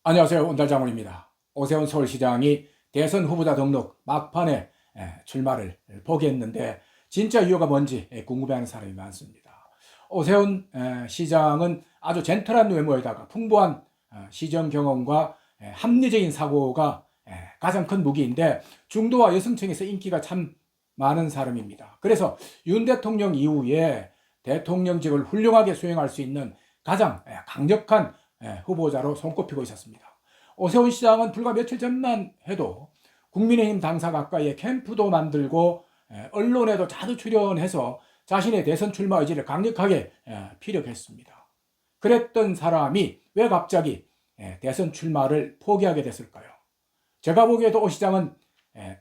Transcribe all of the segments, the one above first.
안녕하세요. 온달장군입니다. 오세훈 서울시장이 대선 후보자 등록 막판에 출마를 포기했는데 진짜 이유가 뭔지 궁금해하는 사람이 많습니다. 오세훈 시장은 아주 젠틀한 외모에다가 풍부한 시정 경험과 합리적인 사고가 가장 큰 무기인데 중도와 여성층에서 인기가 참 많은 사람입니다. 그래서 윤 대통령 이후에 대통령직을 훌륭하게 수행할 수 있는 가장 강력한 후보자로 손꼽히고 있었습니다. 오세훈 시장은 불과 며칠 전만 해도 국민의힘 당사 가까이에 캠프도 만들고 언론에도 자주 출연해서 자신의 대선 출마 의지를 강력하게 피력했습니다. 그랬던 사람이 왜 갑자기 대선 출마를 포기하게 됐을까요? 제가 보기에도 오 시장은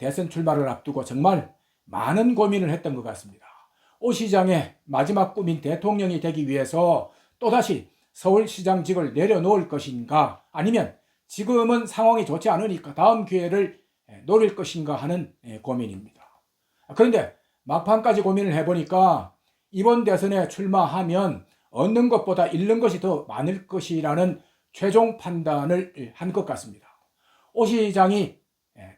대선 출마를 앞두고 정말 많은 고민을 했던 것 같습니다. 오 시장의 마지막 꿈인 대통령이 되기 위해서 또다시 서울시장직을 내려놓을 것인가, 아니면 지금은 상황이 좋지 않으니까 다음 기회를 노릴 것인가 하는 고민입니다. 그런데 막판까지 고민을 해보니까 이번 대선에 출마하면 얻는 것보다 잃는 것이 더 많을 것이라는 최종 판단을 한 것 같습니다. 오 시장이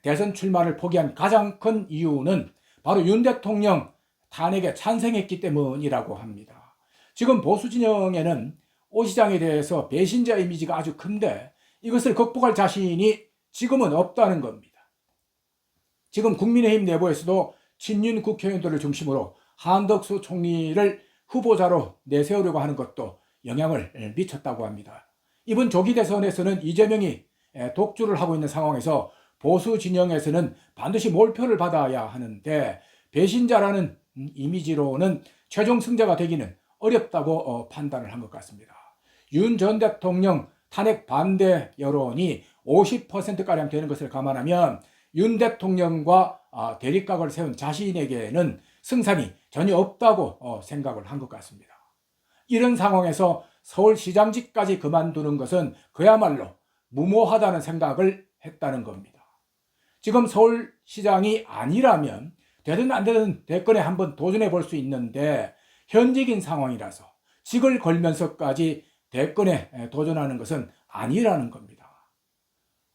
대선 출마를 포기한 가장 큰 이유는 바로 윤 대통령 탄핵에 찬성했기 때문이라고 합니다. 지금 보수 진영에는 오 시장에 대해서 배신자 이미지가 아주 큰데 이것을 극복할 자신이 지금은 없다는 겁니다. 지금 국민의힘 내부에서도 친윤 국회의원들을 중심으로 한덕수 총리를 후보자로 내세우려고 하는 것도 영향을 미쳤다고 합니다. 이번 조기 대선에서는 이재명이 독주를 하고 있는 상황에서 보수 진영에서는 반드시 몰표를 받아야 하는데 배신자라는 이미지로는 최종 승자가 되기는 어렵다고 판단을 한 것 같습니다. 윤 전 대통령 탄핵 반대 여론이 50%가량 되는 것을 감안하면 윤 대통령과 대립각을 세운 자신에게는 승산이 전혀 없다고 생각을 한 것 같습니다. 이런 상황에서 서울시장직까지 그만두는 것은 그야말로 무모하다는 생각을 했다는 겁니다. 지금 서울시장이 아니라면 되든 안 되든 대권에 한번 도전해 볼 수 있는데 현직인 상황이라서 직을 걸면서까지 대권에 도전하는 것은 아니라는 겁니다.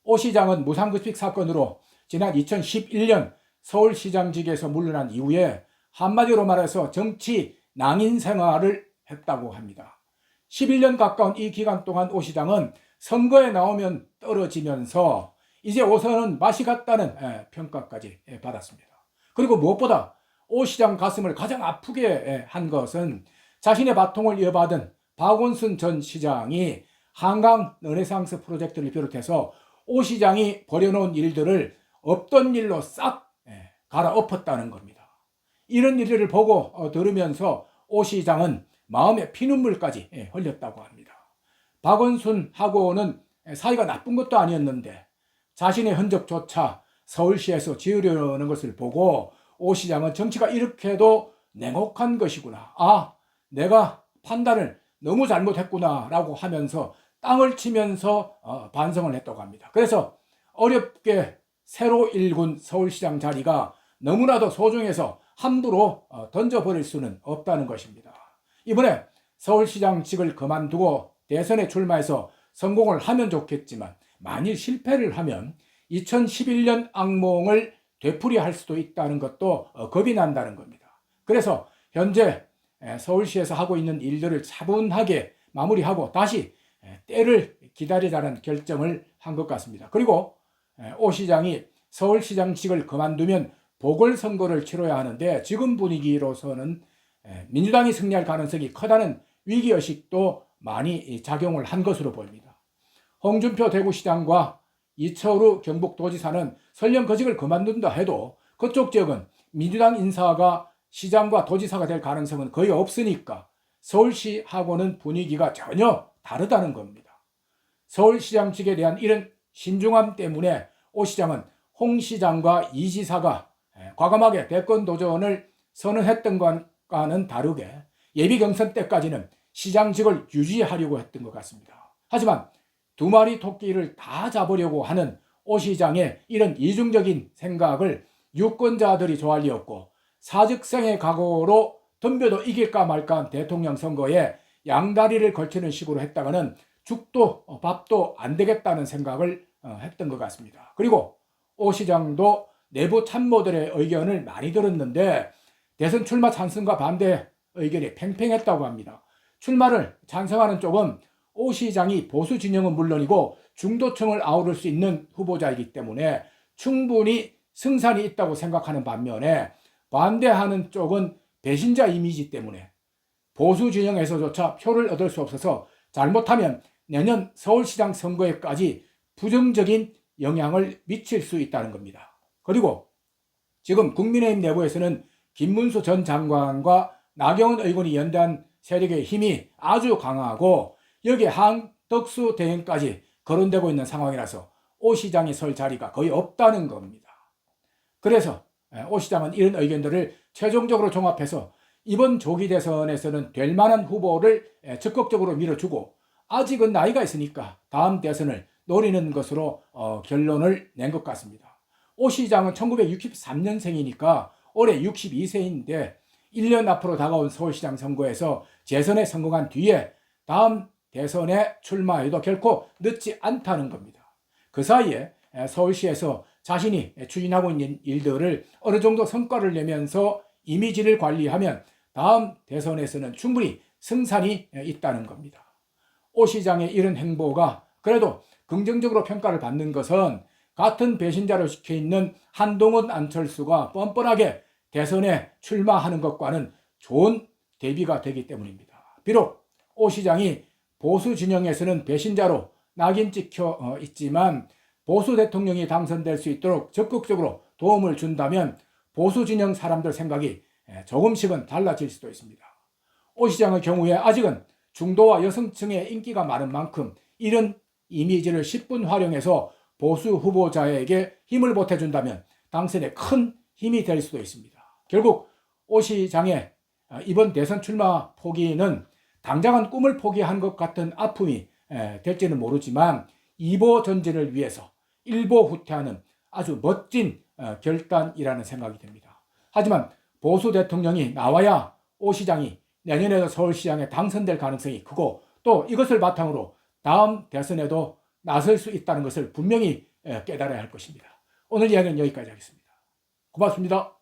오 시장은 무상급식 사건으로 지난 2011년 서울시장직에서 물러난 이후에 한마디로 말해서 정치 낭인 생활을 했다고 합니다. 11년 가까운 이 기간 동안 오 시장은 선거에 나오면 떨어지면서 이제 오선은 맛이 갔다는 평가까지 받았습니다. 그리고 무엇보다 오 시장 가슴을 가장 아프게 한 것은 자신의 바통을 이어받은 박원순 전 시장이 한강 르네상스 프로젝트를 비롯해서 오 시장이 벌여놓은 일들을 없던 일로 싹 갈아엎었다는 겁니다. 이런 일들을 보고 들으면서 오 시장은 마음에 피눈물까지 흘렸다고 합니다. 박원순하고는 사이가 나쁜 것도 아니었는데 자신의 흔적조차 서울시에서 지으려는 것을 보고 오 시장은 정치가 이렇게도 냉혹한 것이구나. 내가 판단을 너무 잘못했구나 라고 하면서 땅을 치면서 반성을 했다고 합니다. 그래서 어렵게 새로 일군 서울시장 자리가 너무나도 소중해서 함부로 던져버릴 수는 없다는 것입니다. 이번에 서울시장직을 그만두고 대선에 출마해서 성공을 하면 좋겠지만 만일 실패를 하면 2011년 악몽을 되풀이할 수도 있다는 것도 겁이 난다는 겁니다. 그래서 현재 서울시에서 하고 있는 일들을 차분하게 마무리하고 다시 때를 기다리자는 결정을 한 것 같습니다. 그리고 오 시장이 서울시장직을 그만두면 보궐선거를 치러야 하는데 지금 분위기로서는 민주당이 승리할 가능성이 크다는 위기의식도 많이 작용을 한 것으로 보입니다. 홍준표 대구시장과 이철우 경북도지사는 설령 거직을 그만둔다 해도 그쪽 지역은 민주당 인사가 시장과 도지사가 될 가능성은 거의 없으니까 서울시하고는 분위기가 전혀 다르다는 겁니다. 서울시장직에 대한 이런 신중함 때문에 오 시장은 홍 시장과 이 지사가 과감하게 대권 도전을 선언했던 것과는 다르게 예비 경선 때까지는 시장직을 유지하려고 했던 것 같습니다. 하지만 두 마리 토끼를 다 잡으려고 하는 오 시장의 이런 이중적인 생각을 유권자들이 좋아할 리 없고 사직생의 각오로 덤벼도 이길까 말까 한 대통령 선거에 양다리를 걸치는 식으로 했다가는 죽도 밥도 안 되겠다는 생각을 했던 것 같습니다. 그리고 오 시장도 내부 참모들의 의견을 많이 들었는데 대선 출마 찬성과 반대 의견이 팽팽했다고 합니다. 출마를 찬성하는 쪽은 오 시장이 보수 진영은 물론이고 중도층을 아우를 수 있는 후보자이기 때문에 충분히 승산이 있다고 생각하는 반면에 반대하는 쪽은 배신자 이미지 때문에 보수 진영에서조차 표를 얻을 수 없어서 잘못하면 내년 서울시장 선거에까지 부정적인 영향을 미칠 수 있다는 겁니다. 그리고 지금 국민의힘 내부에서는 김문수 전 장관과 나경원 의원이 연대한 세력의 힘이 아주 강하고 여기에 한덕수 대행까지 거론되고 있는 상황이라서 오 시장이 설 자리가 거의 없다는 겁니다. 그래서 오 시장은 이런 의견들을 최종적으로 종합해서 이번 조기 대선에서는 될 만한 후보를 적극적으로 밀어주고 아직은 나이가 있으니까 다음 대선을 노리는 것으로 결론을 낸 것 같습니다. 오 시장은 1963년생이니까 올해 62세인데 1년 앞으로 다가온 서울시장 선거에서 재선에 성공한 뒤에 다음 대선에 출마해도 결코 늦지 않다는 겁니다. 그 사이에 서울시에서 자신이 추진하고 있는 일들을 어느 정도 성과를 내면서 이미지를 관리하면 다음 대선에서는 충분히 승산이 있다는 겁니다. 오 시장의 이런 행보가 그래도 긍정적으로 평가를 받는 것은 같은 배신자로 찍혀있는 한동훈, 안철수가 뻔뻔하게 대선에 출마하는 것과는 좋은 대비가 되기 때문입니다. 비록 오 시장이 보수 진영에서는 배신자로 낙인 찍혀 있지만 보수 대통령이 당선될 수 있도록 적극적으로 도움을 준다면 보수 진영 사람들 생각이 조금씩은 달라질 수도 있습니다. 오 시장의 경우에 아직은 중도와 여성층의 인기가 많은 만큼 이런 이미지를 10분 활용해서 보수 후보자에게 힘을 보태준다면 당선에 큰 힘이 될 수도 있습니다. 결국 오 시장의 이번 대선 출마 포기는 당장은 꿈을 포기한 것 같은 아픔이 될지는 모르지만 2보 전진을 위해서 1보 후퇴하는 아주 멋진 결단이라는 생각이 듭니다. 하지만 보수 대통령이 나와야 오 시장이 내년에도 서울시장에 당선될 가능성이 크고 또 이것을 바탕으로 다음 대선에도 나설 수 있다는 것을 분명히 깨달아야 할 것입니다. 오늘 이야기는 여기까지 하겠습니다. 고맙습니다.